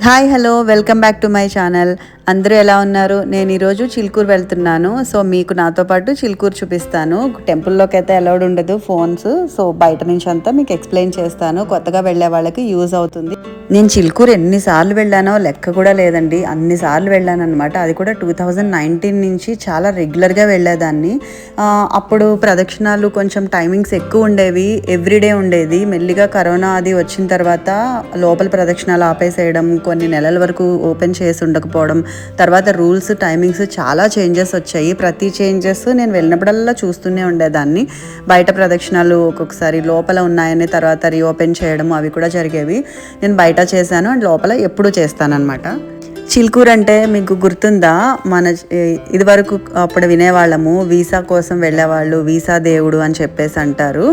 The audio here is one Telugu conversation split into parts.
Hi hello welcome back to my channel. అందరూ ఎలా ఉన్నారు? నేను ఈరోజు చిలుకూరు వెళ్తున్నాను. సో మీకు నాతో పాటు చిలుకూరు చూపిస్తాను. టెంపుల్లోకి అయితే అలౌడ్ ఉండదు ఫోన్స్. సో బయట నుంచి అంతా మీకు ఎక్స్ప్లెయిన్ చేస్తాను. కొత్తగా వెళ్ళే వాళ్ళకి యూజ్ అవుతుంది. నేను చిలుకూరు ఎన్నిసార్లు వెళ్ళానో లెక్క కూడా లేదండి. అన్నిసార్లు వెళ్ళాను అనమాట. అది కూడా 2019 నుంచి చాలా రెగ్యులర్గా వెళ్ళేదాన్ని. అప్పుడు ప్రదక్షిణాలు కొంచెం టైమింగ్స్ ఎక్కువ ఉండేవి, ఎవ్రీడే ఉండేది. మెల్లిగా కరోనా అది వచ్చిన తర్వాత లోపల ప్రదక్షిణాలు ఆపేసేయడం, కొన్ని నెలల వరకు ఓపెన్ చేసి ఉండకపోవడం, తర్వాత రూల్స్ టైమింగ్స్ చాలా చేంజెస్ వచ్చాయి. ప్రతి చేంజెస్ నేను వెళ్ళినప్పుడల్లా చూస్తూనే ఉండేదాన్ని. బయట ప్రదక్షిణాలు ఒక్కొక్కసారి లోపల ఉన్నాయని తర్వాత రీఓపెన్ చేయడం అవి కూడా జరిగేవి. నేను బయట చేశాను అండ్ లోపల ఎప్పుడూ చేస్తానన్నమాట. చిలుకూరు అంటే మీకు గుర్తుందా? మన ఇదివరకు అప్పుడు వినేవాళ్ళము, వీసా కోసం వెళ్ళేవాళ్ళు వీసా దేవుడు అని చెప్పేసి అంటారు.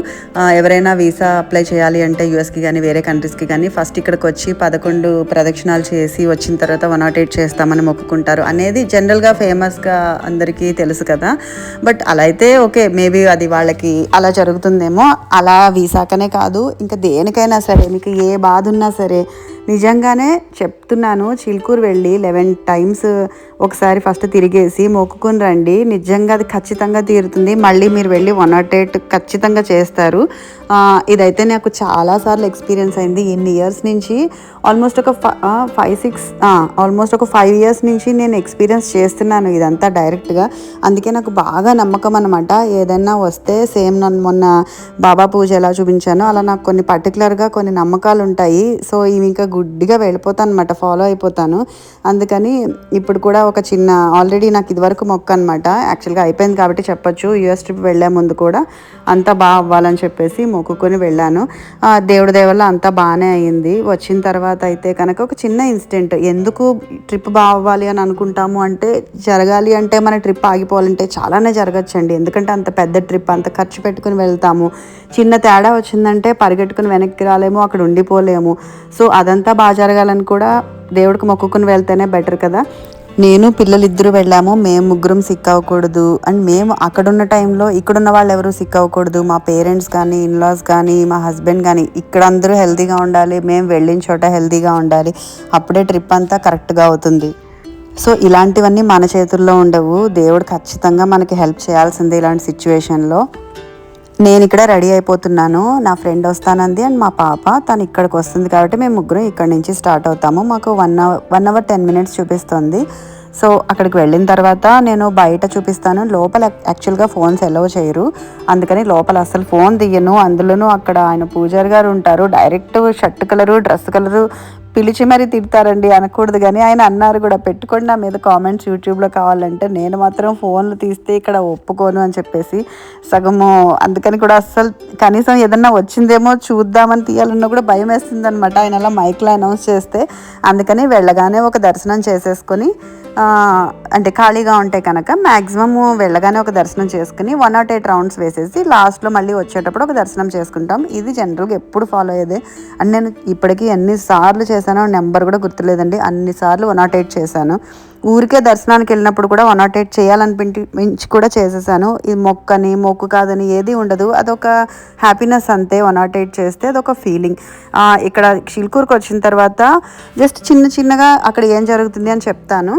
ఎవరైనా వీసా అప్లై చేయాలి అంటే యూఎస్కి కానీ వేరే కంట్రీస్కి కానీ ఫస్ట్ ఇక్కడికి వచ్చి 11 ప్రదక్షిణాలు చేసి వచ్చిన తర్వాత 108 చేస్తామని మొక్కుకుంటారు అనేది జనరల్గా ఫేమస్గా అందరికీ తెలుసు కదా. బట్ అలా అయితే ఓకే, మేబీ అది వాళ్ళకి అలా జరుగుతుందేమో. అలా వీసాకనే కాదు, ఇంకా దేనికైనా సరే మీకు ఏ బాధ ఉన్నా సరే నిజంగానే చెప్తున్నాను, చిలుకూరు వెళ్ళి 11 times ఒకసారి ఫస్ట్ తిరిగేసి మొక్కుకుని రండి. నిజంగా అది ఖచ్చితంగా తీరుతుంది. మళ్ళీ మీరు వెళ్ళి 108 ఖచ్చితంగా చేస్తారు. ఇదైతే నాకు చాలాసార్లు ఎక్స్పీరియన్స్ అయింది. ఇన్ని ఇయర్స్ నుంచి ఆల్మోస్ట్ ఒక 5 years నుంచి నేను ఎక్స్పీరియన్స్ చేస్తున్నాను ఇదంతా డైరెక్ట్గా. అందుకే నాకు బాగా నమ్మకం అనమాట. ఏదైనా వస్తే సేమ్ నన్ను మొన్న బాబా పూజ ఎలా చూపించానో అలా నాకు కొన్ని పర్టికులర్గా కొన్ని నమ్మకాలు ఉంటాయి. సో ఇవి ఇంకా గుడ్డిగా వెళ్ళిపోతాను అనమాట, ఫాలో అయిపోతాను. అందుకని ఇప్పుడు కూడా ఒక చిన్న ఆల్రెడీ నాకు ఇదివరకు మొక్క అనమాట, యాక్చువల్గా అయిపోయింది కాబట్టి చెప్పొచ్చు. యూఎస్ ట్రిప్ వెళ్ళే ముందు కూడా అంతా బాగా అవ్వాలని చెప్పేసి మొక్కుకొని వెళ్ళాను. దేవుడి దయ వల్ల అంతా బాగానే అయ్యింది. వచ్చిన తర్వాత అయితే కనుక ఒక చిన్న ఇన్సిడెంట్, ఎందుకు ట్రిప్ బాగా అవ్వాలి అని అనుకుంటాము అంటే, జరగాలి అంటే మన ట్రిప్ ఆగిపోవాలంటే చాలానే జరగచ్చండి. ఎందుకంటే అంత పెద్ద ట్రిప్, అంత ఖర్చు పెట్టుకుని వెళ్తాము. చిన్న తేడా వచ్చిందంటే పరిగెట్టుకుని వెనక్కి రాలేము, అక్కడ ఉండిపోలేము. సో అదంతా బాగా జరగాలని కూడా దేవుడికి మొక్కుకుని వెళ్తేనే బెటర్ కదా. నేను పిల్లలిద్దరూ వెళ్ళాము. మేము ముగ్గురం సిక్ అవ్వకూడదు అండ్ మేము అక్కడున్న టైంలో ఇక్కడున్న వాళ్ళు ఎవరు సిక్ అవ్వకూడదు. మా పేరెంట్స్ కానీ, ఇన్లాస్ కానీ, మా హస్బెండ్ కానీ ఇక్కడ అందరూ హెల్తీగా ఉండాలి. మేము వెళ్ళిన చోట హెల్తీగా ఉండాలి. అప్పుడే ట్రిప్ అంతా కరెక్ట్గా అవుతుంది. సో ఇలాంటివన్నీ మన చేతుల్లో ఉండవు. దేవుడు ఖచ్చితంగా మనకి హెల్ప్ చేయాల్సిందే ఇలాంటి సిచ్యువేషన్లో. నేను ఇక్కడ రెడీ అయిపోతున్నాను. నా ఫ్రెండ్ వస్తానంది అండ్ మా పాప తను ఇక్కడికి వస్తుంది కాబట్టి మేము ముగ్గురం ఇక్కడి నుంచి స్టార్ట్ అవుతాము. మాకు 1 hour 10 minutes చూపిస్తుంది. సో అక్కడికి వెళ్ళిన తర్వాత నేను బయట చూపిస్తాను. లోపల యాక్చువల్గా ఫోన్స్ ఎలవ్ చేయరు, అందుకని లోపల అసలు ఫోన్ తీయను. అందులోనూ అక్కడ ఆయన పూజారి గారు ఉంటారు, direct shirt colour dress colour పిలిచి మరీ తిడతారండి. అనకూడదు కానీ ఆయన అన్నారు కూడా, పెట్టుకోండి నా మీద కామెంట్స్ యూట్యూబ్లో కావాలంటే. నేను మాత్రం ఫోన్లు తీస్తే ఇక్కడ ఒప్పుకోను అని చెప్పేసి సగము, అందుకని కూడా అస్సలు కనీసం ఏదన్నా వచ్చిందేమో చూద్దామని తీయాలన్నా కూడా భయం వేస్తుంది అనమాట ఆయన అలా మైక్లో అనౌన్స్ చేస్తే. అందుకని వెళ్ళగానే ఒక దర్శనం చేసేసుకొని, అంటే ఖాళీగా ఉంటే కనుక మ్యాక్సిమము వెళ్ళగానే ఒక దర్శనం చేసుకుని 108 rounds వేసేసి లాస్ట్లో మళ్ళీ వచ్చేటప్పుడు ఒక దర్శనం చేసుకుంటాం. ఇది జనరల్గా ఎప్పుడు ఫాలో అయ్యేదే. అండ్ నేను ఇప్పటికీ ఎన్నిసార్లు చేశానో నెంబర్ కూడా గుర్తులేదండి. అన్నిసార్లు 108 చేశాను. ఊరికే దర్శనానికి వెళ్ళినప్పుడు కూడా 108 చేయాలనిపించి కూడా చేసేసాను. ఇది మొక్కు కాదని ఏది ఉండదు, అదొక హ్యాపీనెస్ అంతే. 108 చేస్తే అదొక ఫీలింగ్. ఇక్కడ చిలుకూరుకి వచ్చిన తర్వాత జస్ట్ చిన్నగా అక్కడ ఏం జరుగుతుంది అని చెప్తాను.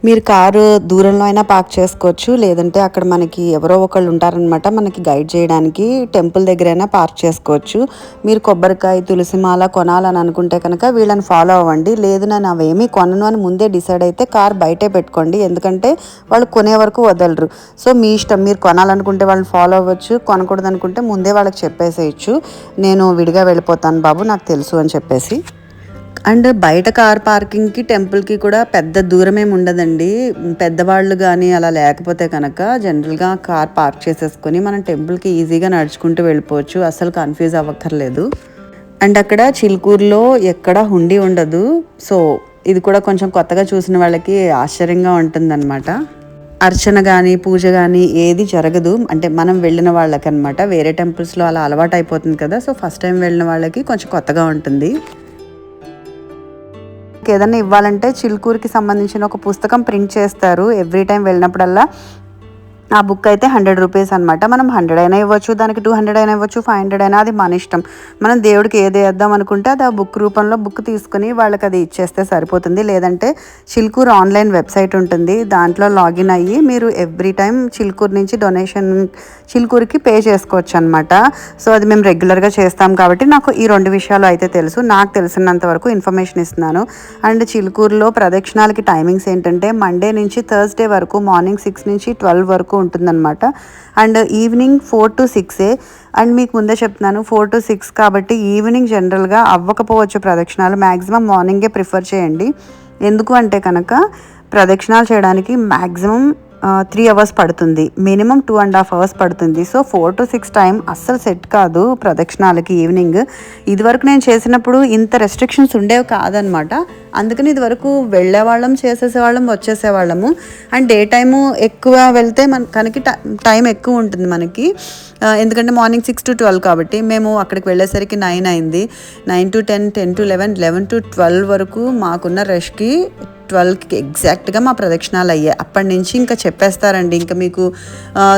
మీరు కారు దూరంలో అయినా పార్క్ చేసుకోవచ్చు, లేదంటే అక్కడ మనకి ఎవరో ఒకళ్ళు ఉంటారనమాట మనకి గైడ్ చేయడానికి. టెంపుల్ దగ్గరైనా పార్క్ చేసుకోవచ్చు. మీరు కొబ్బరికాయ తులసిమాల కొనాలని అనుకుంటే కనుక వీళ్ళని ఫాలో అవ్వండి. లేదు నేను అవేమీ కొనను అని ముందే డిసైడ్ అయితే కార్ బయటే పెట్టుకోండి, ఎందుకంటే వాళ్ళు కొనే వరకు వదలరు. సో మీ ఇష్టం, మీరు కొనాలనుకుంటే వాళ్ళని ఫాలో అవ్వచ్చు, కొనకూడదు అనుకుంటే ముందే వాళ్ళకి చెప్పేసేయచ్చు, నేను విడిగా వెళ్ళిపోతాను బాబు నాకు తెలుసు అని చెప్పేసి. అండ్ బయట కార్ పార్కింగ్కి టెంపుల్కి కూడా పెద్ద దూరం ఏమి ఉండదండి. పెద్దవాళ్ళు కానీ అలా లేకపోతే కనుక జనరల్గా కార్ పార్క్ చేసేసుకొని మనం టెంపుల్కి ఈజీగా నడుచుకుంటూ వెళ్ళిపోవచ్చు, అసలు కన్ఫ్యూజ్ అవ్వక్కర్లేదు. అండ్ అక్కడ చిలుకూరులో ఎక్కడ హుండీ ఉండదు. సో ఇది కూడా కొంచెం కొత్తగా చూసిన వాళ్ళకి ఆశ్చర్యంగా ఉంటుందన్నమాట. అర్చన కానీ పూజ కానీ ఏది జరగదు, అంటే మనం వెళ్ళిన వాళ్ళకి అనమాట. వేరే టెంపుల్స్లో అలా అలవాటు అయిపోతుంది కదా. సో ఫస్ట్ టైం వెళ్ళిన వాళ్ళకి కొంచెం కొత్తగా ఉంటుంది. ఏదన్నా ఇవ్వాలంటే చిలుకూరుకి సంబంధించిన ఒక పుస్తకం ప్రింట్ చేస్తారు ఎవ్రీ టైం వెళ్ళినప్పుడల్లా. ఆ బుక్ అయితే 100 రూపీస్ అనమాట. మనం 100 అయినా ఇవ్వచ్చు, దానికి 200 అయినా ఇవ్వచ్చు, 500 అయినా, అది మన ఇష్టం. మనం దేవుడికి ఏది వేద్దాం అనుకుంటే అది ఆ బుక్ రూపంలో బుక్ తీసుకుని వాళ్ళకి అది ఇచ్చేస్తే సరిపోతుంది. లేదంటే చిలుకూరు ఆన్లైన్ వెబ్సైట్ ఉంటుంది, దాంట్లో లాగిన్ అయ్యి మీరు ఎవ్రీ టైం చిలుకూరు నుంచి డొనేషన్ చిలుకూరుకి పే చేసుకోవచ్చు అనమాట. సో అది మేము రెగ్యులర్గా చేస్తాం కాబట్టి నాకు ఈ 2 విషయాలు అయితే తెలుసు. నాకు తెలిసినంత వరకు ఇన్ఫర్మేషన్ ఇస్తున్నాను. అండ్ చిలుకూరులో ప్రదక్షిణాలకి టైమింగ్స్ ఏంటంటే మండే నుంచి థర్స్డే వరకు మార్నింగ్ 6 నుంచి 12 వరకు ఉంటుందన్నమాట. And evening 4 to 6. అండ్ మీకు ముందే చెప్తున్నాను 4 to 6 కాబట్టి ఈవినింగ్ జనరల్గా అవ్వకపోవచ్చు ప్రదక్షిణాలు. మ్యాక్సిమం మార్నింగే ప్రిఫర్ చేయండి. ఎందుకు అంటే కనుక ప్రదక్షిణాలు చేయడానికి మ్యాక్సిమం 3 hours పడుతుంది, మినిమం 2.5 hours పడుతుంది. సో 4 to 6 టైం అస్సలు సెట్ కాదు ప్రదక్షిణాలకి ఈవినింగ్. ఇదివరకు నేను చేసినప్పుడు ఇంత రెస్ట్రిక్షన్స్ ఉండేవి కాదనమాట. అందుకని ఇదివరకు వెళ్ళేవాళ్ళం, చేసేసేవాళ్ళం, వచ్చేసేవాళ్ళము. అండ్ డే టైము ఎక్కువ వెళ్తే కనుక టైం ఎక్కువ ఉంటుంది మనకి. ఎందుకంటే మార్నింగ్ 6 to 12 కాబట్టి మేము అక్కడికి వెళ్ళేసరికి 9 అయింది. 9 to 10, 10 to 11, 11 to 12 వరకు మాకున్న రష్కి 12కి ఎగ్జాక్ట్గా మా ప్రదక్షిణాలు అయ్యాయి. అప్పటి నుంచి ఇంకా చెప్పేస్తారండి, ఇంకా మీకు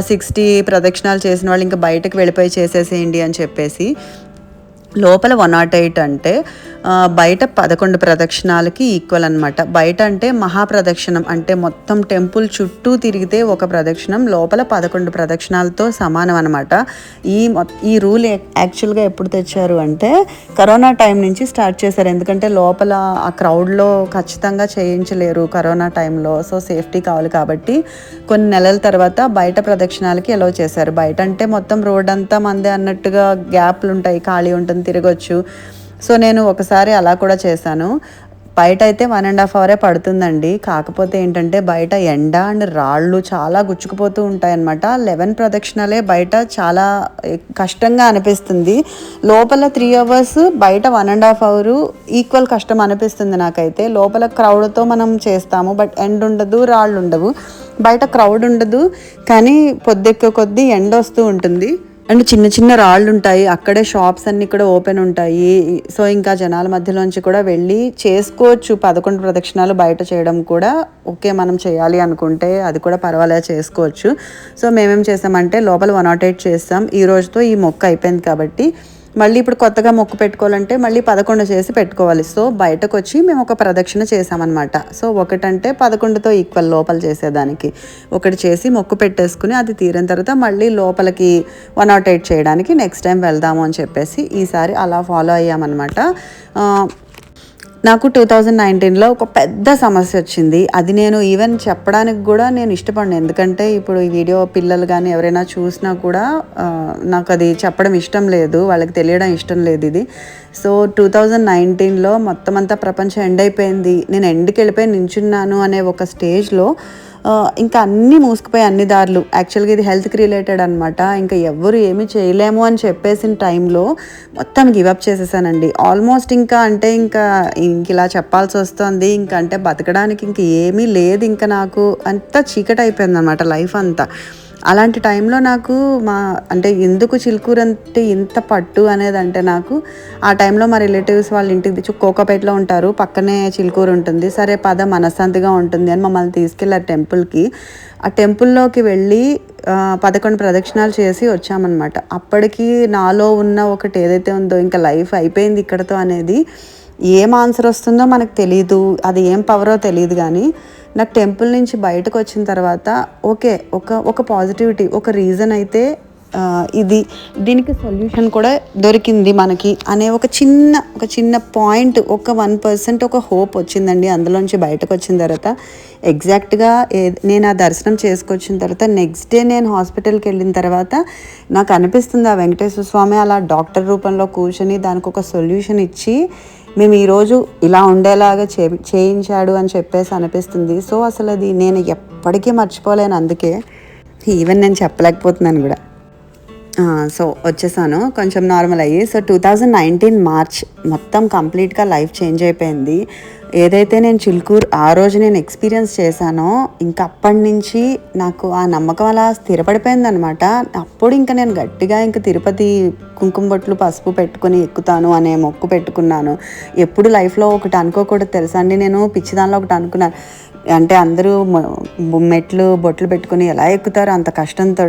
60 ప్రదక్షిణాలు చేసిన వాళ్ళు ఇంకా బయటకు వెళ్ళిపోయి చేసేసేయండి అని చెప్పేసి. లోపల 108 అంటే బయట 11 ప్రదక్షిణాలకి ఈక్వల్ అనమాట. బయట అంటే మహాప్రదక్షిణం అంటే మొత్తం టెంపుల్ చుట్టూ తిరిగితే ఒక ప్రదక్షిణం, లోపల 11 ప్రదక్షిణాలతో సమానం అనమాట. ఈ రూల్ యాక్చువల్గా ఎప్పుడు తెచ్చారు అంటే కరోనా టైం నుంచి స్టార్ట్ చేశారు. ఎందుకంటే లోపల ఆ క్రౌడ్లో ఖచ్చితంగా చేయించలేరు కరోనా టైంలో, సో సేఫ్టీ కావాలి కాబట్టి కొన్ని నెలల తర్వాత బయట ప్రదక్షిణాలకి అలౌ చేశారు. బయట అంటే మొత్తం రోడ్ అంతా మందే అన్నట్టుగా గ్యాప్లు ఉంటాయి, ఖాళీ ఉంటుంది, తిరగొచ్చు. సో నేను ఒకసారి అలా కూడా చేశాను. బయట అయితే 1.5 hour పడుతుందండి. కాకపోతే ఏంటంటే బయట ఎండ అండ్ రాళ్ళు చాలా గుచ్చుకుపోతూ ఉంటాయన్నమాట. 11 ప్రదక్షిణాలే బయట చాలా కష్టంగా అనిపిస్తుంది. లోపల 3 hours, బయట 1.5 hour ఈక్వల్ కష్టం అనిపిస్తుంది నాకైతే. లోపల క్రౌడ్తో మనం చేస్తాము, బట్ ఎండ ఉండదు, రాళ్ళు ఉండవు. బయట క్రౌడ్ ఉండదు కానీ పొద్దెక్కే కొద్దీ ఎండ వస్తూ ఉంటుంది అండ్ చిన్న చిన్న రాళ్ళు ఉంటాయి. అక్కడే షాప్స్ అన్నీ కూడా ఓపెన్ ఉంటాయి. సో ఇంకా జనాల మధ్యలోంచి కూడా వెళ్ళి చేసుకోవచ్చు. 11 ప్రదక్షిణాలు బయట చేయడం కూడా ఓకే, మనం చేయాలి అనుకుంటే అది కూడా పర్వాలేదు, చేసుకోవచ్చు. సో మేమేం చేసామంటే లోపల 108 చేస్తాం. ఈ రోజుతో ఈ మొక్క అయిపోయింది కాబట్టి మళ్ళీ ఇప్పుడు కొత్తగా మొక్కు పెట్టుకోవాలంటే మళ్ళీ 11 చేసి పెట్టుకోవాలి. సో బయటకు వచ్చి మేము ఒక ప్రదక్షిణ చేసామన్నమాట. సో ఒకటంటే 11తో ఈక్వల్ లోపల చేసేదానికి ఒకటి చేసి మొక్కు పెట్టేసుకుని అది తీరిన తర్వాత మళ్ళీ లోపలికి 108 చేయడానికి నెక్స్ట్ టైం వెళ్దాము అని చెప్పేసి ఈసారి అలా ఫాలో అయ్యామన్నమాట. నాకు 2019లో ఒక పెద్ద సమస్య వచ్చింది. అది నేను ఈవెన్ చెప్పడానికి కూడా నేను ఇష్టపడను. ఎందుకంటే ఇప్పుడు ఈ వీడియో పిల్లలు కానీ ఎవరైనా చూసినా కూడా నాకు అది చెప్పడం ఇష్టం లేదు, వాళ్ళకి తెలియడం ఇష్టం లేదు ఇది. సో 2019లో మొత్తం అంతా ప్రపంచం ఎండ్ అయిపోయింది. నేను ఎండ్కి వెళ్ళిపోయి నించున్నాను అనే ఒక స్టేజ్లో ఇంకా అన్నీ మూసుకుపోయి అన్ని దారులు. యాక్చువల్గా ఇది హెల్త్కి రిలేటెడ్ అనమాట. ఇంకా ఎవరు ఏమీ చేయలేము అని చెప్పేసిన టైంలో మొత్తం గివప్ చేసేసానండి. ఆల్మోస్ట్ ఇంకా ఇలా చెప్పాల్సి వస్తుంది. ఇంకా అంటే బతకడానికి ఇంక ఏమీ లేదు. ఇంకా నాకు అంతా చీకటి అయిపోయింది అనమాట లైఫ్ అంతా. అలాంటి టైంలో నాకు అంటే ఎందుకు చిలుకూరు అంటే ఇంత పట్టు అనేది అంటే నాకు ఆ టైంలో మా రిలేటివ్స్ వాళ్ళ ఇంటికి కోకాపేటలో ఉంటారు, పక్కనే చిలుకూరు ఉంటుంది. సరే పద మనశ్శాంతిగా ఉంటుంది అని మమ్మల్ని తీసుకెళ్ళారు టెంపుల్కి. ఆ టెంపుల్లోకి వెళ్ళి 11 ప్రదక్షిణాలు చేసి వచ్చామన్నమాట. అప్పటికి నాలో ఉన్న ఒకటి ఏదైతే ఉందో ఇంకా లైఫ్ అయిపోయింది ఇక్కడతో అనేది, ఏం ఆన్సర్ వస్తుందో మనకు తెలీదు, అది ఏం పవరో తెలియదు. కానీ నాకు టెంపుల్ నుంచి బయటకు వచ్చిన తర్వాత ఓకే ఒక పాజిటివిటీ, ఒక రీజన్ అయితే దీనికి సొల్యూషన్ కూడా దొరికింది మనకి అనే ఒక చిన్న పాయింట్, ఒక 1% ఒక హోప్ వచ్చిందండి అందులోంచి బయటకు వచ్చిన తర్వాత. ఎగ్జాక్ట్గా నేను ఆ దర్శనం చేసుకొచ్చిన తర్వాత నెక్స్ట్ డే నేను హాస్పిటల్కి వెళ్ళిన తర్వాత నాకు అనిపిస్తుంది ఆ వెంకటేశ్వర స్వామి అలా డాక్టర్ రూపంలో కూర్చొని దానికి ఒక సొల్యూషన్ ఇచ్చి మేము ఈరోజు ఇలా ఉండేలాగా చేయించాడు అని చెప్పేసి అనిపిస్తుంది. సో అసలు అది నేను ఎప్పటికీ మర్చిపోలేను. అందుకే ఈవెన్ నేను చెప్పలేకపోతున్నాను కూడా. సో వచ్చేసాను కొంచెం నార్మల్ అయ్యి. సో 2019 మార్చ్ మొత్తం కంప్లీట్గా లైఫ్ చేంజ్ అయిపోయింది. ఏదైతే నేను చిలుకూరు ఆ రోజు నేను ఎక్స్పీరియన్స్ చేశానో ఇంకా అప్పటి నుంచి నాకు ఆ నమ్మకం అలా స్థిరపడిపోయింది అనమాట. అప్పుడు ఇంకా నేను గట్టిగా ఇంకా తిరుపతి కుంకుమ బొట్లు పసుపు పెట్టుకుని ఎక్కుతాను అనే మొక్కు పెట్టుకున్నాను. ఎప్పుడు లైఫ్లో ఒకటి అనుకోకూడదు తెలుసా అండి, నేను పిచ్చిదానిలో ఒకటి అనుకున్నాను, అంటే అందరూ మెట్లు బొట్లు పెట్టుకుని ఎలా ఎక్కుతారో అంత కష్టంతో,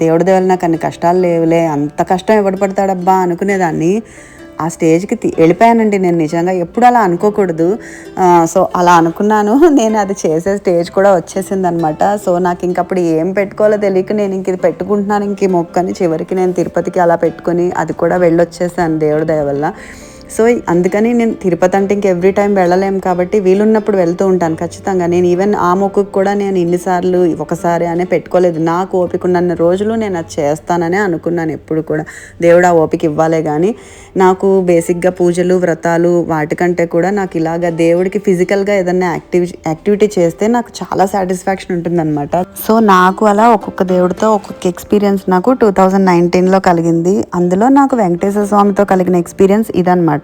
దేవుడి దేవుడు నాకు అన్ని కష్టాలు లేవులే, అంత కష్టం ఎవడు పడతాడబ్బా అనుకునేదాన్ని. ఆ స్టేజ్కి వెళ్ళిపోయానండి నేను. నిజంగా ఎప్పుడు అలా అనుకోకూడదు. సో అలా అనుకున్నాను. నేను అది చేసే స్టేజ్ కూడా వచ్చేసింది అనమాట. సో నాకు ఇంకప్పుడు ఏం పెట్టుకోవాలో తెలియక నేను ఇంక ఇది పెట్టుకుంటున్నాను ఇంక ఈ మొక్కని. చివరికి నేను తిరుపతికి అలా పెట్టుకొని అది కూడా వెళ్ళొచ్చేసాను దేవుడి దయ వల్ల. సో అందుకని నేను తిరుపతి అంటే ఇంక ఎవ్రీ టైం వెళ్ళలేము కాబట్టి వీలున్నప్పుడు వెళ్తూ ఉంటాను ఖచ్చితంగా. నేను ఈవెన్ ఆ మొక్కుకు కూడా నేను ఇన్నిసార్లు ఒకసారి అనే పెట్టుకోలేదు. నాకు ఓపిక ఉన్నన్ని రోజులు నేను అది చేస్తాననే అనుకున్నాను ఎప్పుడు కూడా. దేవుడు ఆ ఓపిక ఇవ్వాలే కానీ నాకు బేసిక్గా పూజలు వ్రతాలు వాటికంటే కూడా నాకు ఇలాగ దేవుడికి ఫిజికల్గా ఏదైనా యాక్టివిటీ చేస్తే నాకు చాలా సాటిస్ఫాక్షన్ ఉంటుందన్నమాట. సో నాకు అలా ఒక్కొక్క దేవుడితో ఒక్కొక్క ఎక్స్పీరియన్స్ నాకు 2019లో కలిగింది. అందులో నాకు వెంకటేశ్వర స్వామితో కలిగిన ఎక్స్పీరియన్స్ ఇదనమాట.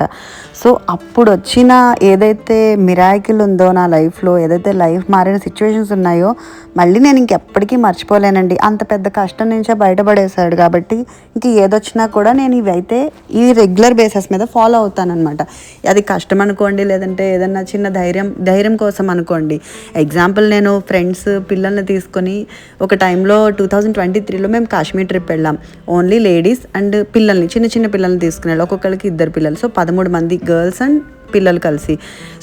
సో అప్పుడు వచ్చిన ఏదైతే మిరాకిల్ ఉందో నా లైఫ్లో, ఏదైతే లైఫ్ మారిన సిచ్యువేషన్స్ ఉన్నాయో మళ్ళీ నేను ఇంకెప్పటికీ మర్చిపోలేనండి. అంత పెద్ద కష్టం నుంచే బయటపడేశాడు కాబట్టి ఇంక ఏదొచ్చినా కూడా నేను ఇవైతే ఈ రెగ్యులర్ బేసిస్ మీద ఫాలో అవుతానన్నమాట. అది కష్టం అనుకోండి, లేదంటే ఏదన్నా చిన్న ధైర్యం కోసం అనుకోండి. ఎగ్జాంపుల్ నేను ఫ్రెండ్స్ పిల్లల్ని తీసుకొని ఒక టైంలో 2023లో మేము కాశ్మీర్ ట్రిప్ వెళ్ళాం. ఓన్లీ లేడీస్ అండ్ పిల్లల్ని, చిన్న చిన్న పిల్లల్ని తీసుకుని వెళ్ళి ఒక్కొక్కరికి 2 పిల్లలు. సో 13 మంది గర్ల్స్ అండ్ పిల్లలు కలిసి.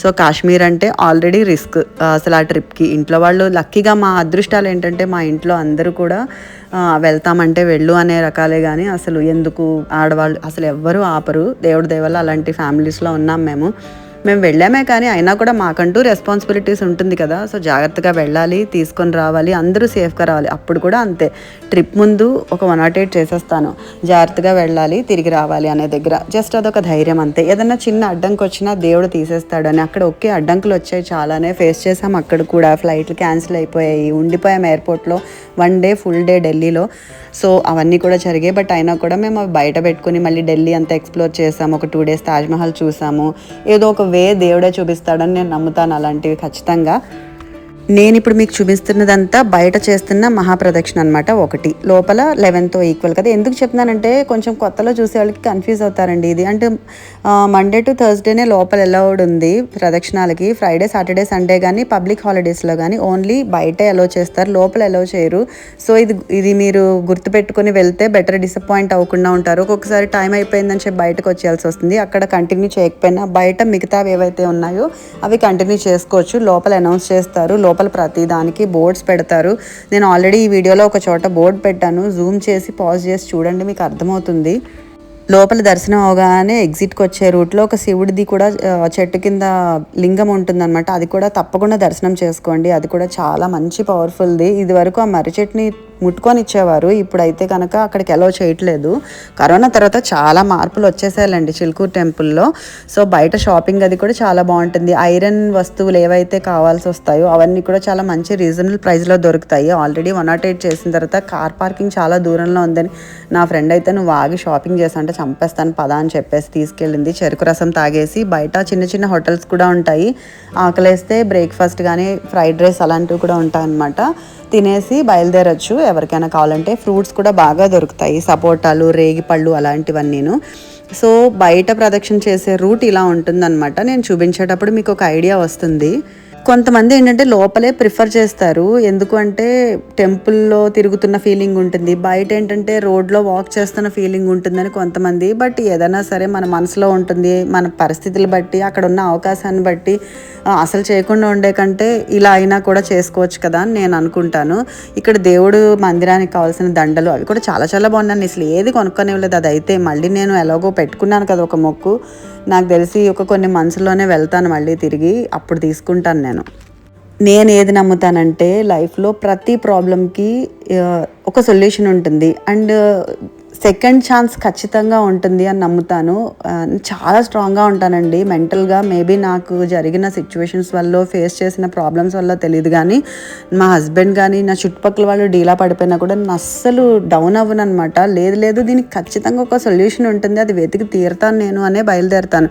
సో కాశ్మీర్ అంటే ఆల్రెడీ రిస్క్ అసలు ఆ ట్రిప్కి. ఇంట్లో వాళ్ళు లక్కీగా మా అదృష్టాలు ఏంటంటే మా ఇంట్లో అందరూ కూడా వెళ్తామంటే వెళ్ళు అనే రకాలే కానీ అసలు ఎందుకు ఆడవాళ్ళు అసలు ఎవ్వరూ ఆపరు. దేవుడి దయ వల్ల అలాంటి ఫ్యామిలీస్లో ఉన్నాం మేము వెళ్ళామే. కానీ అయినా కూడా మాకంటూ రెస్పాన్సిబిలిటీస్ ఉంటుంది కదా. సో జాగ్రత్తగా వెళ్ళాలి, తీసుకొని రావాలి, అందరూ సేఫ్గా రావాలి. అప్పుడు కూడా అంతే, ట్రిప్ ముందు ఒక 108 చేసేస్తాను, జాగ్రత్తగా వెళ్ళాలి తిరిగి రావాలి అనే దగ్గర. జస్ట్ అదొక ధైర్యం అంతే. ఏదన్నా చిన్న అడ్డంకి వచ్చినా దేవుడు తీసేస్తాడని. అక్కడ ఒకే అడ్డంకులు వచ్చాయి, చాలానే ఫేస్ చేసాం. అక్కడ కూడా ఫ్లైట్లు క్యాన్సిల్ అయిపోయాయి, ఉండిపోయాం ఎయిర్పోర్ట్లో 1 డే ఫుల్ డే ఢిల్లీలో. సో అవన్నీ కూడా జరిగాయి. బట్ అయినా కూడా మేము అవి బయట పెట్టుకుని మళ్ళీ ఢిల్లీ అంతా ఎక్స్ప్లోర్ చేసాము. ఒక 2 days తాజ్మహల్ చూసాము. ఏదో ఒక దేవుడే చూపిస్తాడని నేను నమ్ముతాను అలాంటివి ఖచ్చితంగా. నేను ఇప్పుడు మీకు చూపిస్తున్నదంతా బయట చేస్తున్న మహాప్రదక్షిణ అనమాట. ఒకటి లోపల 11తో ఈక్వల్ కదా. ఎందుకు చెప్తున్నానంటే కొంచెం కొత్తలో చూసే వాళ్ళకి కన్ఫ్యూజ్ అవుతారండి. ఇది అంటే మండే టు థర్స్డేనే లోపల అలౌడ్ ఉంది ప్రదక్షిణాలకి. ఫ్రైడే సాటర్డే సండే కానీ పబ్లిక్ హాలిడేస్లో కానీ ఓన్లీ బయటే అలౌ చేస్తారు, లోపల అలౌ చేయరు. సో ఇది మీరు గుర్తుపెట్టుకుని వెళ్తే బెటర్, డిసప్పాయింట్ అవ్వకుండా ఉంటారు. ఒక్కొక్కసారి టైం అయిపోయిందని చెప్పి బయటకు వచ్చేయాల్సి వస్తుంది. అక్కడ కంటిన్యూ చేయకపోయినా బయట మిగతావి ఏవైతే ఉన్నాయో అవి కంటిన్యూ చేసుకోవచ్చు. లోపల అనౌన్స్ చేస్తారు, లోపల ప్రతి దానికి బోర్డ్స్ పెడతారు. నేను ఆల్రెడీ ఈ వీడియోలో ఒక చోట బోర్డు పెట్టాను, జూమ్ చేసి పాజ్ చేసి చూడండి, మీకు అర్థమవుతుంది. లోపల దర్శనం అవగానే ఎగ్జిట్కి వచ్చే రూట్లో ఒక శివుడిది కూడా చెట్టు కింద లింగం ఉంటుందన్నమాట. అది కూడా తప్పకుండా దర్శనం చేసుకోండి. అది కూడా చాలా మంచి పవర్ఫుల్ది. ఇది వరకు ఆ మర్రి చెట్టుని ముట్టుకొని ఇచ్చేవారు, ఇప్పుడైతే కనుక అక్కడికి అలౌ చేయట్లేదు. కరోనా తర్వాత చాలా మార్పులు వచ్చేసాయండి చిలుకూరు టెంపుల్లో. సో బయట షాపింగ్ అది కూడా చాలా బాగుంటుంది. ఐరన్ వస్తువులు ఏవైతే కావాల్సి వస్తాయో అవన్నీ కూడా చాలా మంచి రీజనబుల్ ప్రైస్లో దొరుకుతాయి. ఆల్రెడీ 108 చేసిన తర్వాత కార్ పార్కింగ్ చాలా దూరంలో ఉందని నా ఫ్రెండ్ అయితే నువ్వు ఆగి షాపింగ్ చేసా అంటే చంపేస్తాను పదా అని చెప్పేసి తీసుకెళ్ళింది. చెరుకు రసం తాగేసి బయట చిన్న చిన్న హోటల్స్ కూడా ఉంటాయి. ఆకలేస్తే బ్రేక్ఫాస్ట్ కానీ ఫ్రైడ్ రైస్ అలాంటివి కూడా ఉంటాయన్నమాట. తినేసి బయలుదేరచ్చు. ఎవరికైనా కావాలంటే ఫ్రూట్స్ కూడా బాగా దొరుకుతాయి, సపోటాలు, రేగిపళ్ళు అలాంటివన్నీను. సో బయట ప్రదక్షిణ చేసే రూట్ ఇలా ఉంటుందన్నమాట. నేను చూపించేటప్పుడు మీకు ఒక ఐడియా వస్తుంది. కొంతమంది ఏంటంటే లోపలే ప్రిఫర్ చేస్తారు, ఎందుకు అంటే టెంపుల్లో తిరుగుతున్న ఫీలింగ్ ఉంటుంది, బయట ఏంటంటే రోడ్లో వాక్ చేస్తున్న ఫీలింగ్ ఉంటుందని కొంతమంది. బట్ ఏదైనా సరే మన మనసులో ఉంటుంది, మన పరిస్థితులు బట్టి అక్కడ ఉన్న అవకాశాన్ని బట్టి అసలు చేయకుండా ఉండే కంటే ఇలా అయినా కూడా చేసుకోవచ్చు కదా అని నేను అనుకుంటాను. ఇక్కడ దేవుడు మందిరానికి కావాల్సిన దండలు అవి కూడా చాలా చాలా బాగున్నాను. అసలు ఏది కొనుక్కొనివ్వలేదు. అది అయితే మళ్ళీ నేను ఎలాగో పెట్టుకున్నాను కదా ఒక మొక్కు, నాకు తెలిసి కొన్ని మంత్స్లోనే వెళ్తాను మళ్ళీ తిరిగి, అప్పుడు తీసుకుంటాను. నేను ఏది నమ్ముతానంటే లైఫ్లో ప్రతి ప్రాబ్లంకి ఒక సొల్యూషన్ ఉంటుంది అండ్ సెకండ్ ఛాన్స్ ఖచ్చితంగా ఉంటుంది అని నమ్ముతాను. చాలా స్ట్రాంగ్గా ఉంటానండి మెంటల్గా. మేబీ నాకు జరిగిన సిచ్యువేషన్స్ వల్ల, ఫేస్ చేసిన ప్రాబ్లమ్స్ వల్ల తెలియదు కానీ మా హస్బెండ్ కానీ నా చుట్టుపక్కల వాళ్ళు డీలా పడిపోయినా కూడా నేను అస్సలు డౌన్ అవ్వను అనమాట. లేదు దీనికి ఖచ్చితంగా ఒక సొల్యూషన్ ఉంటుంది, అది వెతికి తీరుతాను నేను అనే బయలుదేరుతాను.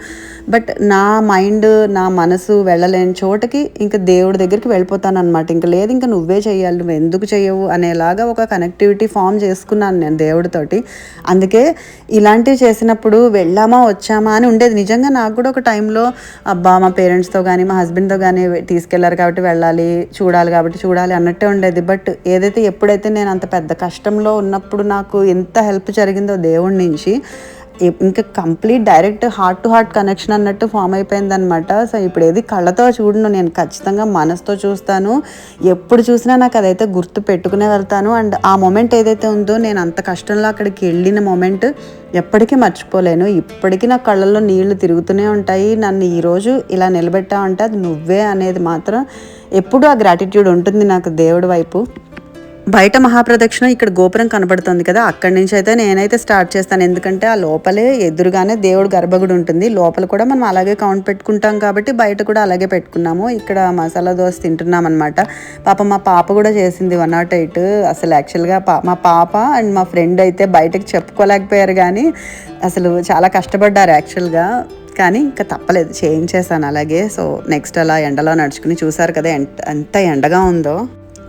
బట్ నా మైండ్, నా మనసు వెళ్ళలేని చోటకి ఇంకా దేవుడి దగ్గరికి వెళ్ళిపోతాను అనమాట. ఇంకా లేదు, ఇంకా నువ్వే చెయ్యాలి, నువ్వు ఎందుకు చెయ్యవు అనేలాగా ఒక కనెక్టివిటీ ఫామ్ చేసుకున్నాను నేను దేవుడితోటి. అందుకే ఇలాంటివి చేసినప్పుడు వెళ్ళామా, వచ్చామా అని ఉండేది. నిజంగా నాకు కూడా ఒక టైంలో అబ్బా! మా పేరెంట్స్‌తో గానీ, మా హస్బెండ్‌తో గానీ తీసుకెళ్లారు కాబట్టి వెళ్ళాలి, చూడాలి కాబట్టి చూడాలి అన్నట్టే ఉండేది. బట్ ఎప్పుడైతే నేను అంత పెద్ద కష్టంలో ఉన్నప్పుడు నాకు ఎంత హెల్ప్ జరిగిందో దేవుడి నుంచి, ఇంకా complete direct heart to heart connection అన్నట్టు ఫార్మ్ అయిపోయిందనమాట. సో, ఇప్పుడు ఏది కళ్ళతో చూడను, నేను ఖచ్చితంగా మనసుతో చూస్తాను. ఎప్పుడు చూసినా నాకు అదైతే గుర్తు పెట్టుకునే వెళ్తాను. అండ్ ఆ మొమెంట్ ఏదైతే ఉందో, నేను అంత కష్టంలో అక్కడికి వెళ్ళిన మొమెంట్ ఎప్పటికీ మర్చిపోలేను. ఇప్పటికీ నా కళ్ళల్లో నీళ్లు తిరుగుతూనే ఉంటాయి. నన్ను ఈరోజు ఇలా నిలబెట్టావంటే అది నువ్వే అనేది మాత్రం ఎప్పుడూ ఆ గ్రాటిట్యూడ్ ఉంటుంది నాకు దేవుడి వైపు. బయట మహాప్రదక్షిణ ఇక్కడ గోపురం కనబడుతుంది కదా! అక్కడి నుంచయితే నేనైతే స్టార్ట్ చేస్తాను. ఎందుకంటే ఆ లోపలే ఎదురుగానే దేవుడి గర్భగుడి ఉంటుంది. లోపల కూడా మనం అలాగే కౌంట్ పెట్టుకుంటాం కాబట్టి బయట కూడా అలాగే పెట్టుకున్నాము. ఇక్కడ మసాలా దోస తింటున్నామనమాట. పాపం మా పాప కూడా చేసింది 108. అసలు యాక్చువల్‌గా మా పాప అండ్ మా ఫ్రెండ్ అయితే బయటకి చెప్పుకోలేకపోయారు గానీ, అసలు చాలా కష్టపడ్డారు యాక్చువల్‌గా. కానీ ఇంక తప్పలేదు, చేయించేసాను అలాగే. సో, నెక్స్ట్ అలా ఎండలో నడుచుకుని చూసారు కదా ఎంత ఎండగా ఉందో.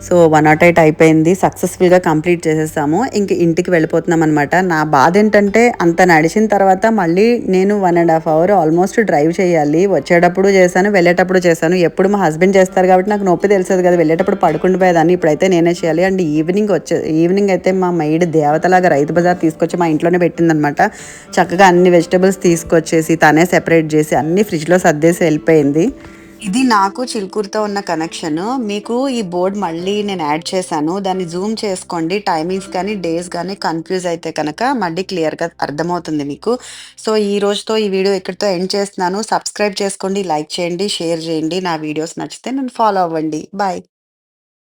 సో, 108 అయిపోయింది. సక్సెస్‌ఫుల్‌గా కంప్లీట్ చేసేసాము. ఇంక ఇంటికి వెళ్ళిపోతున్నామనమాట. నా బాధేంటంటే అంత నడిచిన తర్వాత మళ్ళీ నేను 1 ½ అవర్ ఆల్మోస్ట్ డ్రైవ్ చేయాలి. వచ్చేటప్పుడు చేశాను, వెళ్ళేటప్పుడు చేశాను. ఎప్పుడు మా హస్బెండ్ చేస్తారు కాబట్టి నాకు నొప్పి తెలిసేది కదా! వెళ్ళేటప్పుడు పడుకుండిపోయేదాన్ని. ఇప్పుడైతే నేనే చేయాలి. అండ్ ఈవినింగ్ అయితే మా మెయిడ్ దేవతలాగా రైతు బజార్ తీసుకొచ్చి మా ఇంట్లోనే పెట్టిందనమాట. చక్కగా అన్ని వెజిటబుల్స్ తీసుకొచ్చేసి తనే సెపరేట్ చేసి అన్నీ ఫ్రిడ్జ్‌లో సర్దేసి వెళ్ళిపోయింది. ఇది నాకు చిలుకూరుతో ఉన్న కనెక్షను. మీకు ఈ బోర్డ్ మళ్ళీ నేను యాడ్ చేశాను. దాన్ని జూమ్ చేసుకోండి. టైమింగ్స్ గానీ, డేస్ గానీ కన్‌ఫ్యూజ్ అయితే కనుక మళ్ళీ క్లియర్‌గా అర్థమవుతుంది మీకు. సో, ఈ రోజుతో ఈ వీడియో ఇక్కడితో ఎండ్ చేస్తున్నాను. సబ్స్క్రైబ్ చేసుకోండి, లైక్ చేయండి, షేర్ చేయండి. నా వీడియోస్ నచ్చితే నన్ను ఫాలో అవ్వండి. బాయ్.